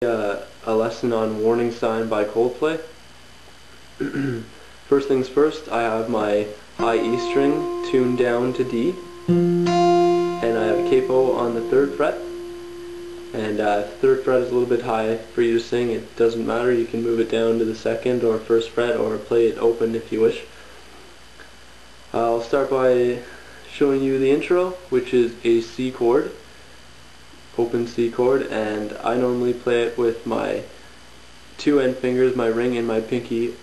A lesson on Warning Sign by Coldplay. First things first, I have my high E string tuned down to D, and I have a capo on the 3rd fret, and 3rd fret is a little bit high for you to sing. It doesn't matter, you can move it down to the 2nd or 1st fret or play it open if you wish. I'll start by showing you the intro, which is a C chord. Open C chord, and I normally play it with my 2 end fingers, my ring and my pinky,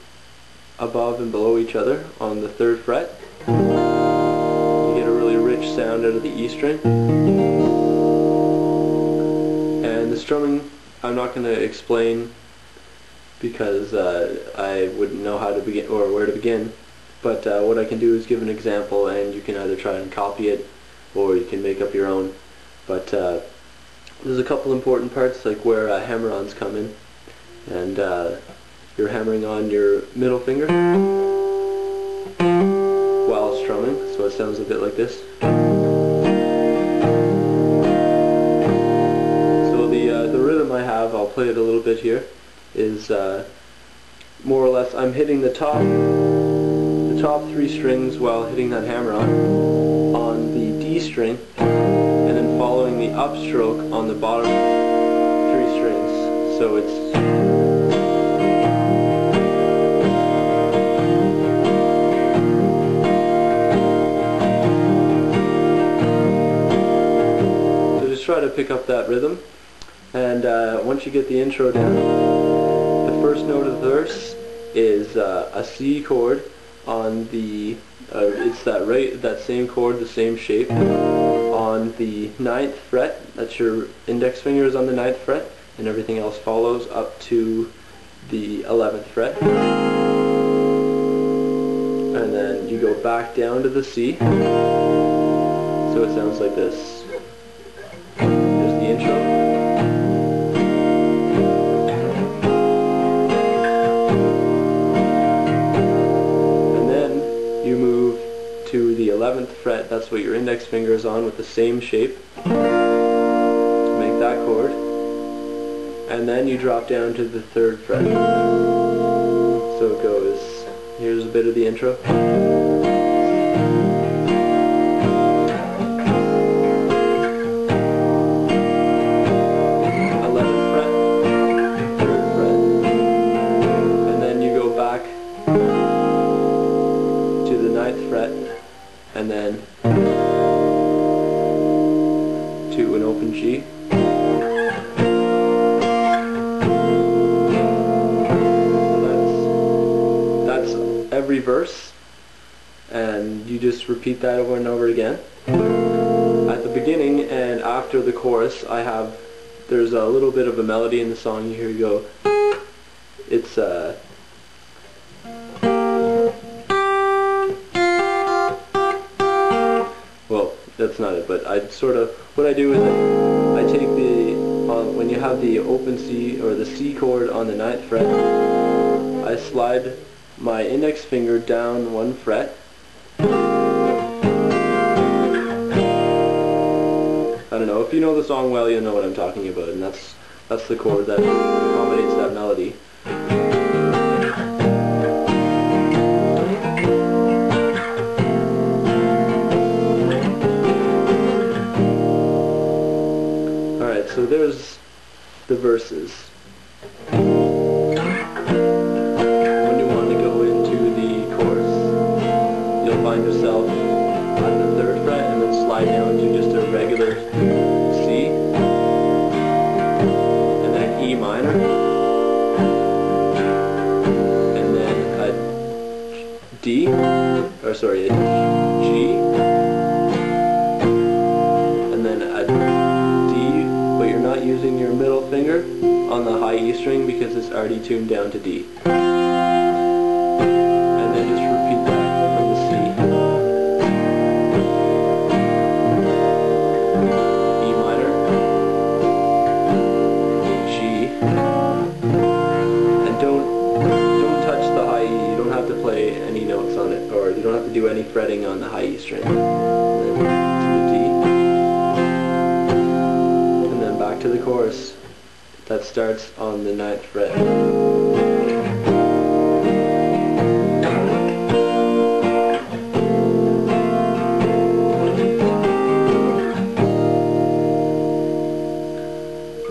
above and below each other on the 3rd fret. You get a really rich sound out of the E string. And the strumming I'm not going to explain because I wouldn't know how to begin or where to begin, but what I can do is give an example, and you can either try and copy it or you can make up your own. But there's a couple important parts, like where hammer-ons come in, and you're hammering on your middle finger while strumming, so it sounds a bit like this. So the rhythm I have, I'll play it a little bit here, is more or less I'm hitting the top 3 strings while hitting that hammer-on the D string, and then following the upstroke on the bottom 3 strings. So just try to pick up that rhythm, and once you get the intro down, the first note of the verse is a C chord on the it's that same chord, the same shape, on the 9th fret. That's your index finger is on the 9th fret, and everything else follows up to the 11th fret. And then you go back down to the C. So it sounds like this. There's the intro. To the 11th fret, that's what your index finger is on, with the same shape, to make that chord, and then you drop down to the 3rd fret. So it goes, here's a bit of the intro. 11th fret, 3rd fret, and then you go back to the 9th fret, and then to an open G. So that's every verse, and you just repeat that over and over again. At the beginning and after the chorus, there's a little bit of a melody in the song. Here you go. It's well, that's not it, but what I do is I take when you have the open C, or the C chord on the 9th fret, I slide my index finger down 1 fret, I don't know, if you know the song well, you'll know what I'm talking about, and that's the chord that accommodates that melody. So there's the verses. When you want to go into the chorus, you'll find yourself on the 3rd fret, and then slide down to just a regular C, and then an E minor, and then a D, or sorry, a G, and then a using your middle finger on the high E string because it's already tuned down to D. And then just repeat that from the C. E minor, G, and don't touch the high E. You don't have to play any notes on it, or you don't have to do any fretting on the high E string. And then to the D. To the chorus. that starts on the 9th fret.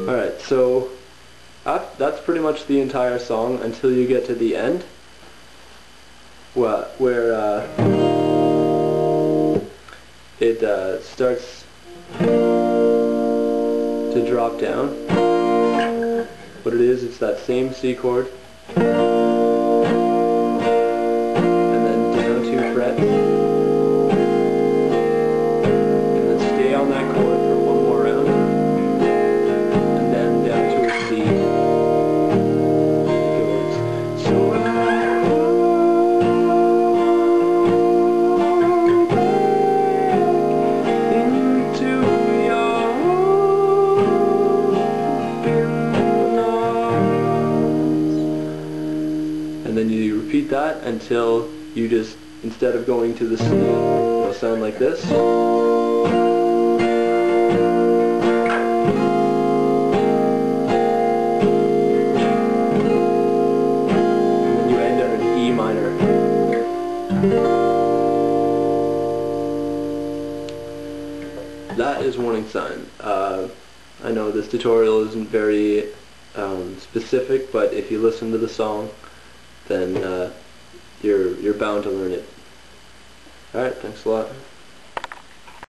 Alright, so that's pretty much the entire song until you get to the end, where it starts to drop down. What it is, it's that same C chord, and then down 2 frets, and then stay on that chord for one more round, and then down to a C. It goes, so I into your open arms. And then you repeat that until you just, instead of going to the C, it'll sound like this. And then you end on an E minor. That is Warning Sign. I know this tutorial isn't very specific, but if you listen to the song, then you're bound to learn it. Alright, thanks a lot.